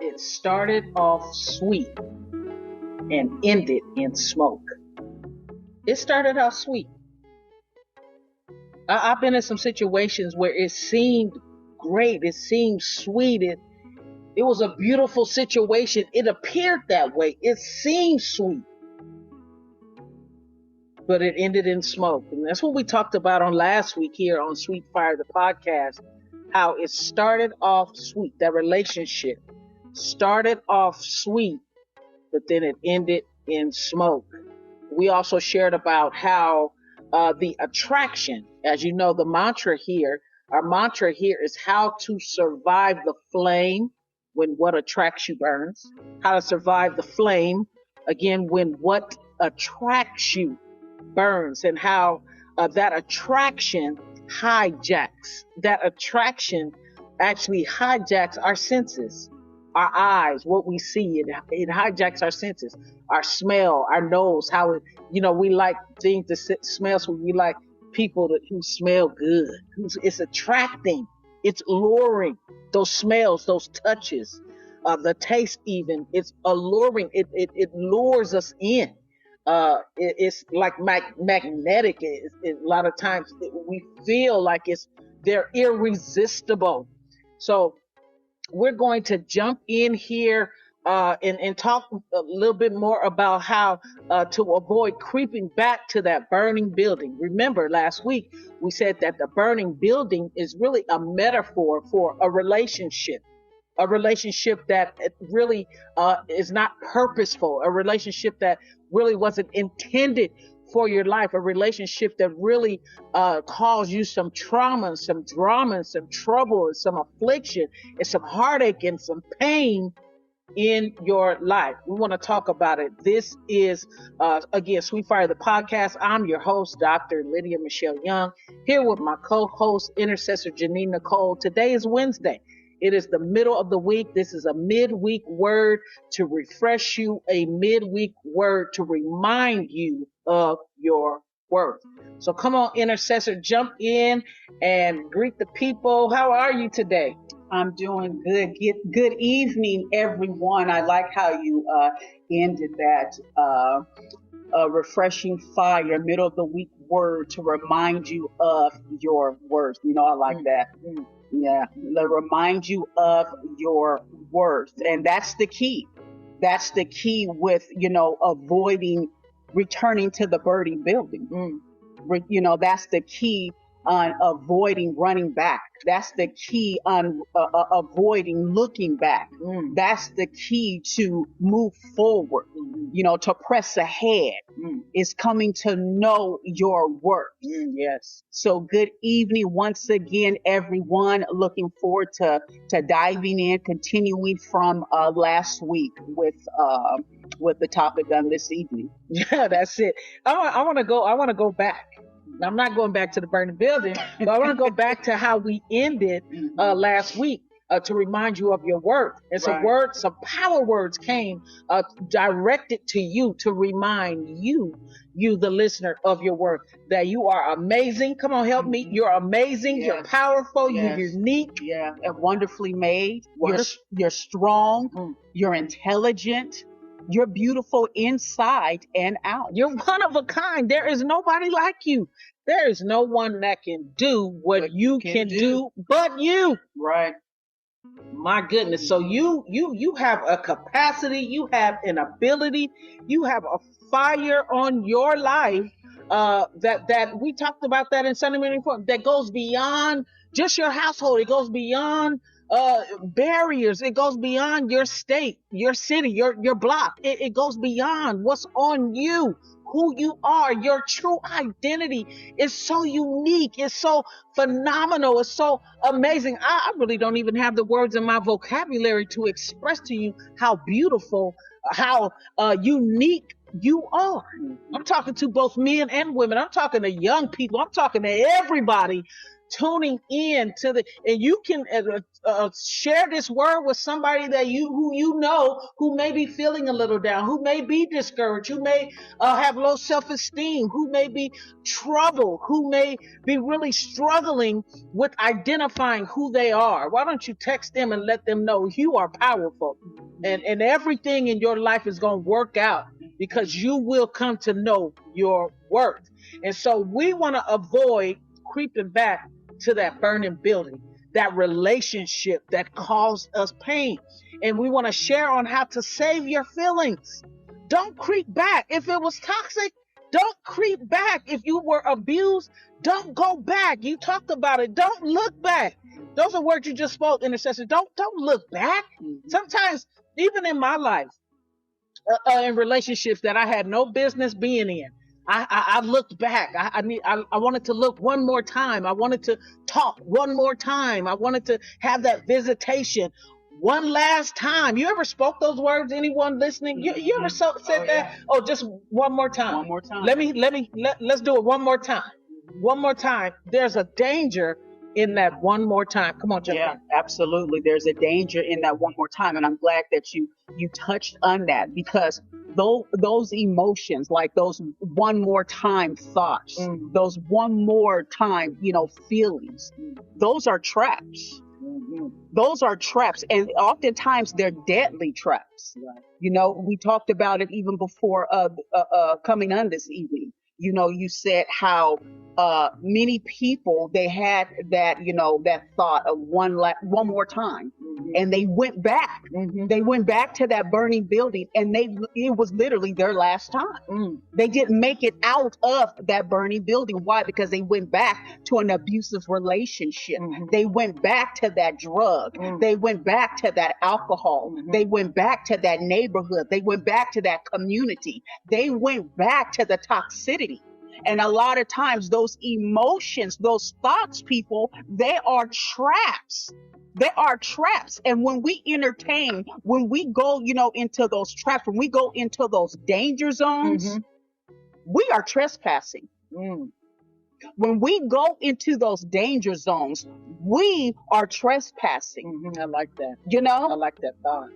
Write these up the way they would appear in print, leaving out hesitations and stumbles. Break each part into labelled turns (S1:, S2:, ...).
S1: It started off sweet and ended in smoke. It started off sweet. I've been in some situations where it seemed great, it seemed sweet, it was a beautiful situation. It appeared that way. It seemed sweet, but it ended in smoke. And that's what we talked about on last week here on Sweet Fire, the podcast, how it started off sweet. That relationship started off sweet, but then it ended in smoke. We also shared about how the attraction, as you know, the mantra here, our mantra here is how to survive the flame when what attracts you burns, how to survive the flame, again, when what attracts you burns, and how that attraction actually hijacks our senses, our eyes, what we see. It hijacks our senses, our smell, our nose, how it, we like things to smell. So we like people who smell good. It's attracting. It's luring. Those smells, those touches, the taste even. It's alluring. It lures us in. It's like magnetic. A lot of times we feel like they're irresistible. So we're going to jump in here and talk a little bit more about how to avoid creeping back to that burning building. Remember, last week we said that the burning building is really a metaphor for a relationship that really is not purposeful, a relationship that really wasn't intended for your life, a relationship that really caused you some trauma, some drama, some trouble, and some affliction, and some heartache, and some pain in your life. We want to talk about it. This is, again, Sweet Fire, the podcast. I'm your host, Dr. Lydia Michelle Young, here with my co-host, Intercessor Nichole. Today is Wednesday. It is the middle of the week. This is a midweek word to refresh you, a midweek word to remind you of your worth. So come on, Intercessor, jump in and greet the people. How are you today?
S2: I'm doing good. Good evening, everyone. I like how you ended that refreshing fire, middle of the week word to remind you of your worth. I like that. Mm-hmm. Yeah, to remind you of your worth. And that's the key. That's the key with, avoiding returning to the burning building. That's the key on avoiding running back. That's the key on avoiding looking back. That's the key to move forward, to press ahead. Is coming to know your worth.
S1: Yes.
S2: So good evening once again, everyone. Looking forward to diving in, continuing from last week with the topic on this evening.
S1: Yeah, that's it. I want to go back. I'm not going back to the burning building, but I want to go back to how we ended last week to remind you of your worth. And some power words came directed to you to remind you, the listener, of your worth, that you are amazing. Come on, help me. You're amazing. Yes. You're powerful. Yes. You're unique.
S2: Yeah, and wonderfully made. You're strong. You're intelligent. You're beautiful inside and out.
S1: You're one of a kind. There is nobody like you. There is no one that can do what you can do but you.
S2: Right.
S1: My goodness. So you have a capacity, you have an ability, you have a fire on your life that we talked about that in Sunday morning that goes beyond just your household. It goes beyond barriers. It goes beyond your state, your city, your block. It goes beyond what's on you, who you are. Your true identity is so unique. It's so phenomenal. It's so amazing. I really don't even have the words in my vocabulary to express to you how beautiful, how unique you are. I'm talking to both men and women. I'm talking to young people. I'm talking to everybody tuning in to the, and you can share this word with somebody that who you know, who may be feeling a little down, who may be discouraged, who may have low self-esteem, who may be troubled, who may be really struggling with identifying who they are. Why don't you text them and let them know you are powerful, and everything in your life is going to work out, because you will come to know your worth. And so we want to avoid creeping back to that burning building, that relationship that caused us pain. And we want to share on how to save your feelings. Don't creep back. If it was toxic, don't creep back. If you were abused, don't go back. You talked about it. Don't look back. Those are words you just spoke, Intercessor. Don't look back. Sometimes, even in my life, in relationships that I had no business being in, I looked back. I wanted to look one more time. I wanted to talk one more time. I wanted to have that visitation one last time. You ever spoke those words? Anyone listening? You ever said that? Yeah. Oh, just one more time.
S2: One more time.
S1: Let's do it one more time. One more time. There's a danger in that one more time. Come on, Jeff.
S2: Yeah, absolutely. There's a danger in that one more time. And I'm glad that you touched on that, because those emotions, like those one more time thoughts, those one more time, feelings, those are traps. Those are traps, and oftentimes they're deadly traps. Right. We talked about it even before coming on this evening. You said how many people, they had that, that thought of one more time, and they went back. They went back to that burning building, and it was literally their last time. They didn't make it out of that burning building. Why? Because they went back to an abusive relationship. They went back to that drug. They went back to that alcohol. They went back to that neighborhood. They went back to that community. They went back to the toxicity. And a lot of times those emotions, those thoughts, people, they are traps. They are traps. And when we entertain, when we go, into those traps, when we go into those danger zones, we are trespassing. When we go into those danger zones, we are trespassing.
S1: I like that.
S2: I
S1: like that thought.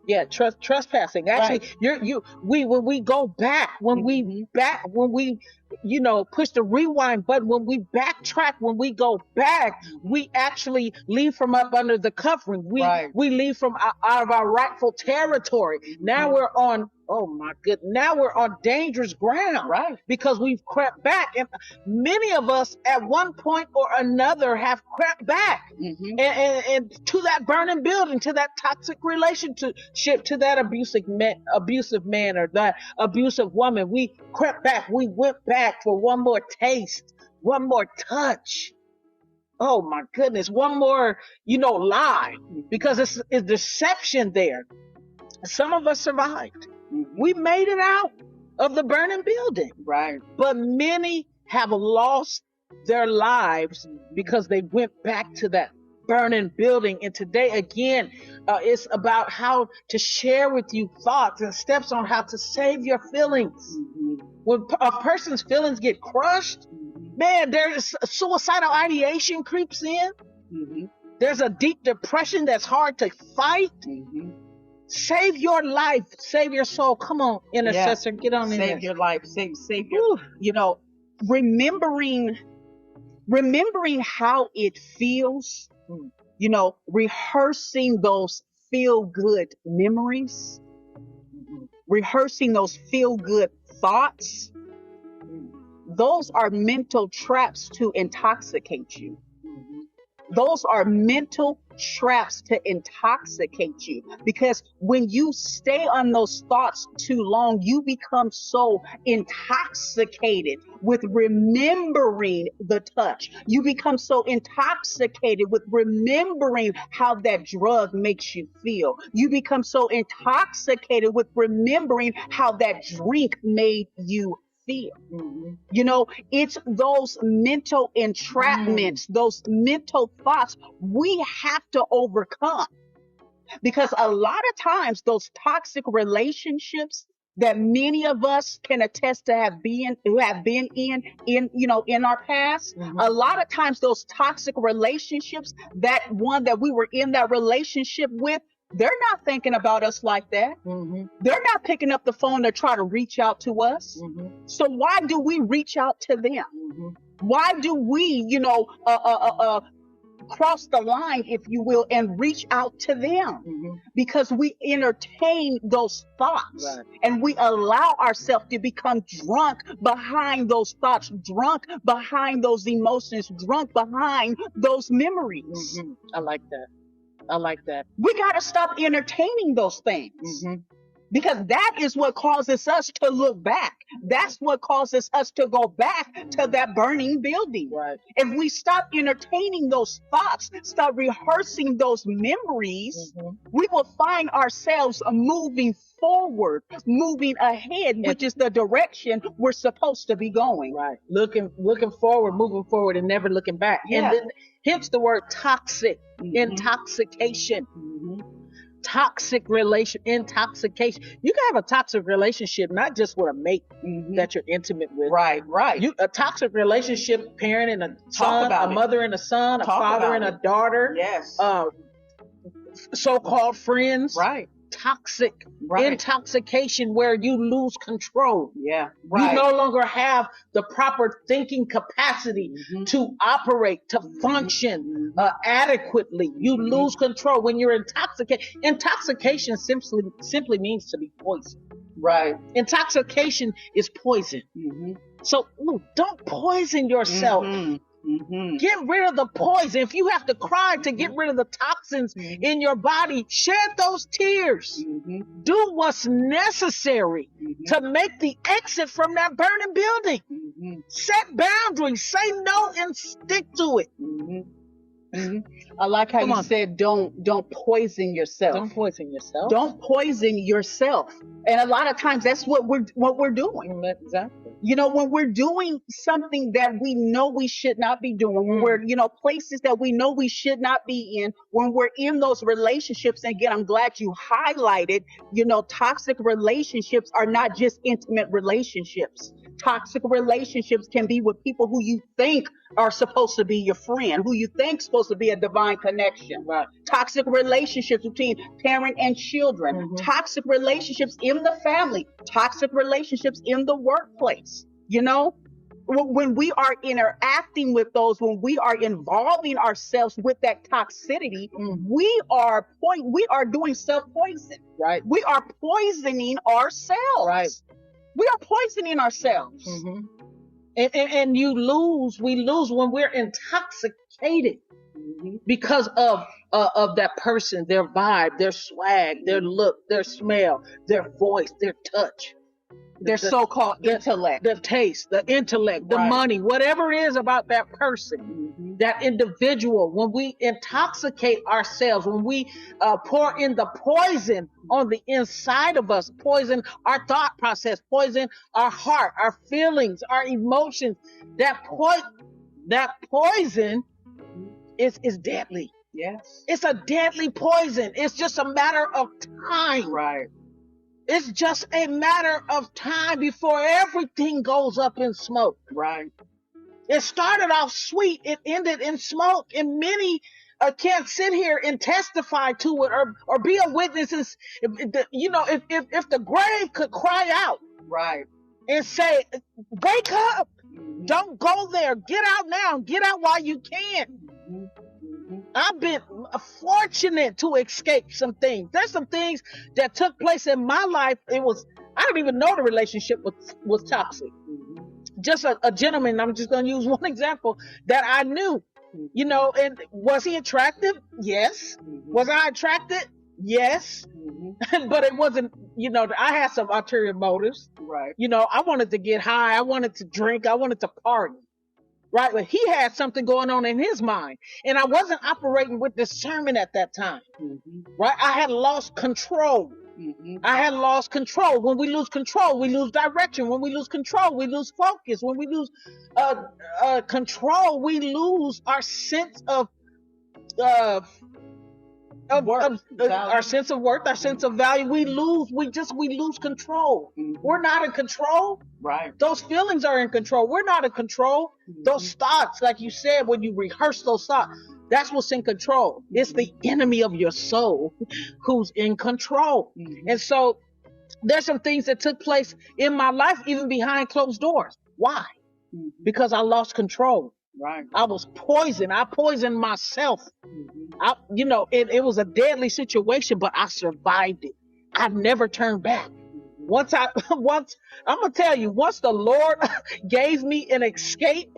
S1: Yeah, trespassing. Actually, right. When we go back, when we push the rewind button, when we backtrack, when we go back, we actually leave from up under the covering. We leave from out of our rightful territory. Now we're on, oh my goodness, now we're on dangerous ground. Right. Because we've crept back. And many of us at one point or another have crept back and to that burning building, to that toxic relationship, to that abusive man or that abusive woman. We crept back. We went back for one more taste, one more touch. Oh my goodness, one more, lie, because it's deception there. Some of us survived. We made it out of the burning building. Right. But many have lost their lives because they went back to that burning building. And today, again, it's about how to share with you thoughts and steps on how to save your feelings. When a person's feelings get crushed, man, there's suicidal ideation creeps in. There's a deep depression that's hard to fight. Save your life, save your soul. Come on, Intercessor, get on in there.
S2: Save your life, save your, remembering how it feels, rehearsing those feel-good memories, rehearsing those feel-good thoughts. Those are mental traps to intoxicate you. Those are mental traps to intoxicate you, because when you stay on those thoughts too long, you become so intoxicated with remembering the touch. You become so intoxicated with remembering how that drug makes you feel. You become so intoxicated with remembering how that drink made you feel. It's those mental entrapments, those mental thoughts we have to overcome, because a lot of times those toxic relationships, that many of us can attest to who have been in our past. A lot of times those toxic relationships, that one that we were in that relationship with, they're not thinking about us like that. They're not picking up the phone to try to reach out to us. So why do we reach out to them? Why do we, cross the line, if you will, and reach out to them? Because we entertain those thoughts,
S1: Right.
S2: and we allow ourselves to become drunk behind those thoughts, drunk behind those emotions, drunk behind those memories.
S1: I like that. I like that.
S2: We got to stop entertaining those things. Because that is what causes us to look back. That's what causes us to go back to that burning building.
S1: Right.
S2: If we stop entertaining those thoughts, stop rehearsing those memories, we will find ourselves moving forward, moving ahead, which is the direction we're supposed to be going.
S1: Right. Looking forward, moving forward, and never looking back.
S2: Yeah.
S1: And then hence the word toxic, intoxication. Toxic intoxication. You can have a toxic relationship, not just with a mate that you're intimate with.
S2: Right.
S1: A toxic relationship, parent and a son, a mother and a son, a father and a daughter.
S2: Yes.
S1: So-called friends.
S2: Right.
S1: Toxic intoxication, where you lose control.
S2: Yeah. Right.
S1: You no longer have the proper thinking capacity to operate, to function adequately. You lose control when you're intoxicated. Intoxication simply means to be poisoned.
S2: Right.
S1: Intoxication is poison. So don't poison yourself. Get rid of the poison. If you have to cry to get rid of the toxins in your body, shed those tears. Do what's necessary to make the exit from that burning building. Set boundaries. Say no and stick to it.
S2: I like how you said don't poison yourself.
S1: Don't poison yourself.
S2: Don't poison yourself. And a lot of times that's what we're doing.
S1: Exactly.
S2: When we're doing something that we know we should not be doing, when we're, places that we know we should not be in, when we're in those relationships. And again, I'm glad you highlighted, toxic relationships are not just intimate relationships. Toxic relationships can be with people who you think are supposed to be your friend, who you think supposed to be a divine connection.
S1: Right.
S2: Toxic relationships between parent and children. Toxic relationships in the family. Toxic relationships in the workplace. When we are interacting with those, when we are involving ourselves with that toxicity, we are doing self-poison.
S1: Right.
S2: We are poisoning ourselves.
S1: Right.
S2: We are poisoning ourselves.
S1: And we lose when we're intoxicated because of that person, their vibe, their swag, their look, their smell, their voice, their touch,
S2: their so-called intellect,
S1: the taste, the intellect, the money, whatever it is about that person, that individual. When we intoxicate ourselves, when we pour in the poison on the inside of us, poison our thought process, poison our heart, our feelings, our emotions, that poison is deadly.
S2: Yes.
S1: It's a deadly poison. It's just a matter of time.
S2: Right.
S1: It's just a matter of time before everything goes up in smoke.
S2: Right.
S1: It started off sweet. It ended in smoke. And many can't sit here and testify to it or be a witness. If the grave could cry out.
S2: Right.
S1: And say, wake up. Don't go there. Get out now. Get out while you can. I've been fortunate to escape some things. There's some things that took place in my life. I didn't even know the relationship was toxic. Just a gentleman, I'm just going to use one example that I knew, and was he attractive? Yes. Was I attracted? Yes. But it wasn't, I had some ulterior motives.
S2: Right.
S1: I wanted to get high. I wanted to drink. I wanted to party. Right. But he had something going on in his mind. And I wasn't operating with discernment at that time. Right. I had lost control. I had lost control. When we lose control, we lose direction. When we lose control, we lose focus. When we lose control, we lose our sense of our sense of worth, our sense of value. We lose control.
S2: Mhm.
S1: We're not in control.
S2: Right.
S1: Those feelings are in control. We're not in control.
S2: Mhm.
S1: Those thoughts, like you said, when you rehearse those thoughts, that's what's in control. It's the enemy of your soul who's in control.
S2: Mhm.
S1: And so there's some things that took place in my life, even behind closed doors. Why?
S2: Mhm.
S1: Because I lost control.
S2: Right.
S1: I was poisoned. I poisoned myself.
S2: Mhm.
S1: It was a deadly situation, but I survived it. I never turned back. Once I'm gonna tell you, once the Lord gave me an escape,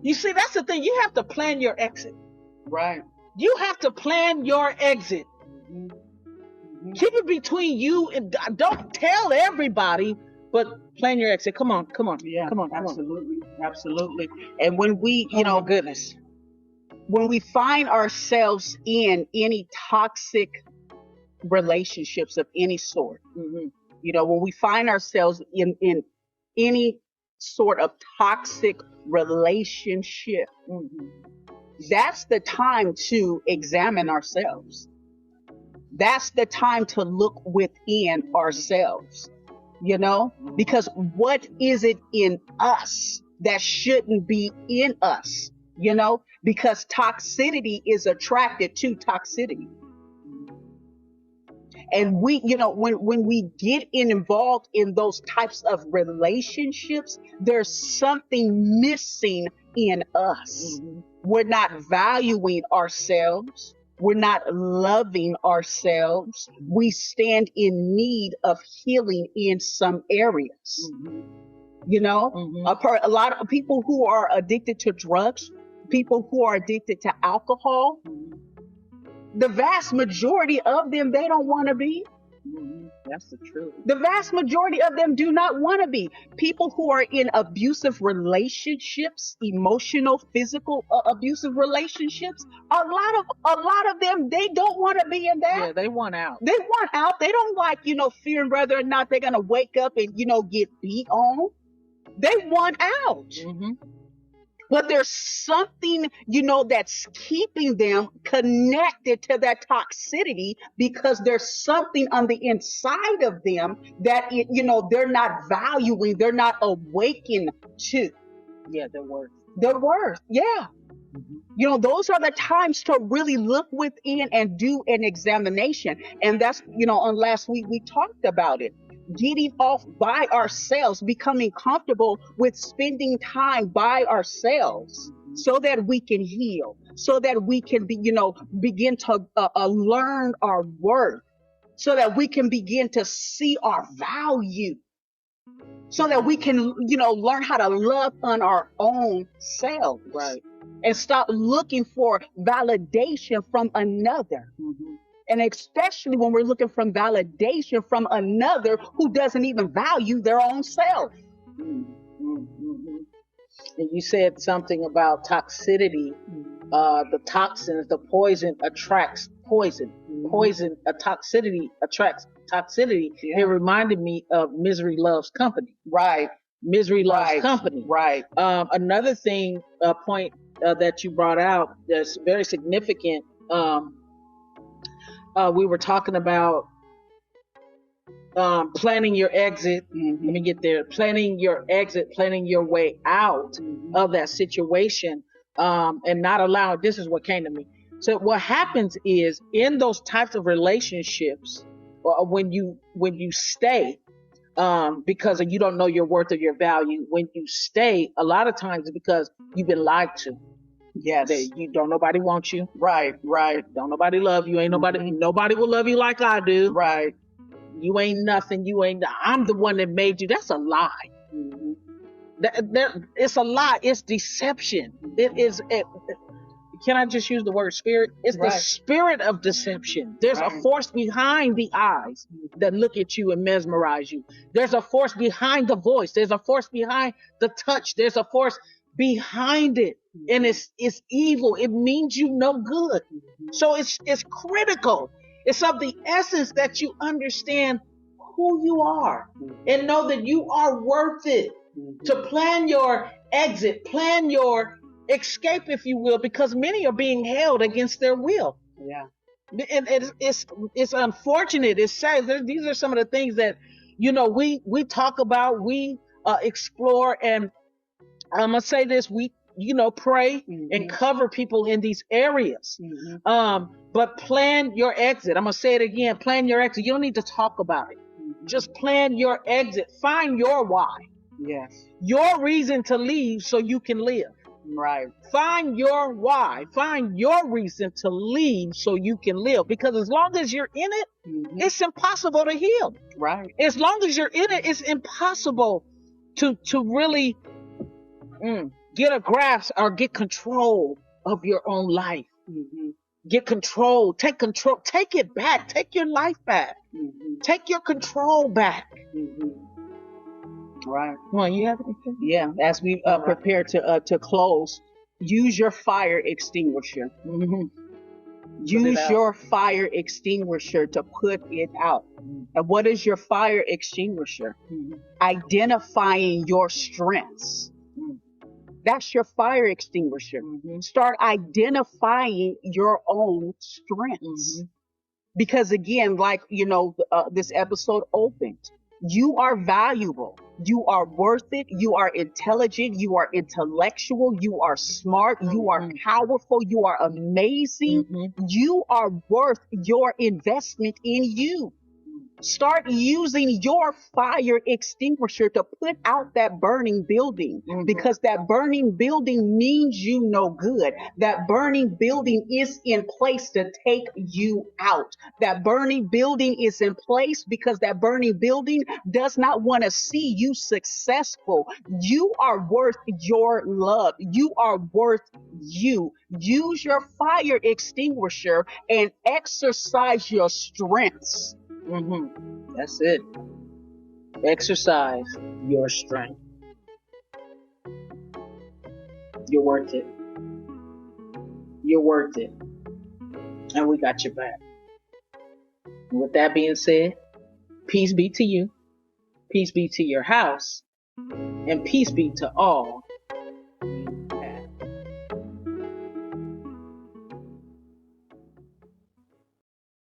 S1: you see, that's the thing. You have to plan your exit.
S2: Right.
S1: You have to plan your exit.
S2: Mhm. Mhm.
S1: Keep it between you and don't tell everybody, but plan your exit. Come on.
S2: Yeah,
S1: Come on.
S2: absolutely. And when we,
S1: Oh my goodness.
S2: when we find ourselves in any toxic relationships of any sort,
S1: Mm-hmm.
S2: when we find ourselves in any sort of toxic relationship,
S1: Mm-hmm.
S2: that's the time to examine ourselves. That's the time to look within ourselves, because what is it in us that shouldn't be in us, because toxicity is attracted to toxicity. And we, when we get involved in those types of relationships, there's something missing in us.
S1: Mm-hmm.
S2: We're not valuing ourselves. We're not loving ourselves. We stand in need of healing in some areas.
S1: Mm-hmm.
S2: A lot of people who are addicted to drugs, people who are addicted to alcohol, the vast majority of them, they don't want to be.
S1: Mm-hmm. That's the truth.
S2: The vast majority of them do not want to be. People who are in abusive relationships, emotional, physical abusive relationships, a lot of them, they don't want to be in that.
S1: Yeah, they want out.
S2: They want out. They don't like, fearing whether or not they're going to wake up and, get beat on. They want out.
S1: Mm-hmm.
S2: But there's something, that's keeping them connected to that toxicity, because there's something on the inside of them that, they're not valuing, they're not awakened to.
S1: Yeah, their worth.
S2: Their worth, yeah.
S1: Mm-hmm.
S2: Those are the times to really look within and do an examination. And that's, on last week, we talked about it. Getting off by ourselves, becoming comfortable with spending time by ourselves, so that we can heal, so that we can begin to learn our worth, so that we can begin to see our value, so that we can, learn how to love on our own selves.
S1: Right.
S2: And stop looking for validation from another.
S1: Mm-hmm.
S2: And especially when we're looking for validation from another who doesn't even value their own self.
S1: Mm-hmm. And you said something about toxicity. The toxins, the poison attracts poison. Poison, toxicity attracts toxicity.
S2: Yeah.
S1: It reminded me of Misery Loves Company.
S2: Right.
S1: Misery Loves Company.
S2: Right.
S1: Another thing, point that you brought out that's very significant. We were talking about planning your exit.
S2: Mm-hmm.
S1: Let me get there. Planning your exit, planning your way out of that situation, and not allowing. This is what came to me. So what happens is, in those types of relationships, when you stay, because you don't know your worth or your value, when you stay, a lot of times it's because you've been lied to.
S2: Yes.
S1: Nobody wants you.
S2: Right.
S1: Don't nobody love you. Ain't nobody.
S2: Mm-hmm.
S1: Nobody will love you like I do.
S2: Right.
S1: You ain't nothing. I'm the one that made you. That's a lie. Mm-hmm. It's a lie. It's deception. It is. Can I just use the word spirit? It's the spirit of deception. There's a force behind the eyes that look at you and mesmerize you. There's a force behind the voice. There's a force behind the touch. There's a force behind it. And it's evil. It means you no good. So it's critical. It's of the essence that you understand who you are and know that you are worth it. To plan your exit, plan your escape, if you will, because many are being held against their will.
S2: Yeah.
S1: And it's unfortunate. It's sad. These are some of the things that we talk about, we explore, and I'm gonna say this: we pray and cover people in these areas. But plan your exit. I'm gonna say it again: plan your exit. You don't need to talk about it. Just plan your exit. Find your why.
S2: Yes.
S1: Your reason to leave so you can live.
S2: Right.
S1: Find your why. Find your reason to leave so you can live. Because as long as you're in it, it's impossible to heal.
S2: Right.
S1: As long as you're in it, it's impossible to really get a grasp or get control of your own life. Get control. Take control. Take it back. Take your life back. Take your control back.
S2: Right.
S1: Well, you have anything?
S2: Yeah. As we prepare to close, use your fire extinguisher. Use your fire extinguisher to put it out. And what is your fire extinguisher? Identifying your strengths. That's your fire extinguisher. Start identifying your own strengths. Because again, like, this episode opened, you are valuable. You are worth it. You are intelligent. You are intellectual. You are smart. You are powerful. You are amazing. You are worth your investment in you. Start using your fire extinguisher to put out that burning building, because that burning building means you no good. That burning building is in place to take you out. That burning building is in place because that burning building does not want to see you successful. You are worth your love. You are worth you. Use your fire extinguisher and exercise your strengths.
S1: That's it. Exercise your strength. You're worth it. You're worth it. And we got your back. And with that being said, peace be to you. Peace be to your house. And peace be to all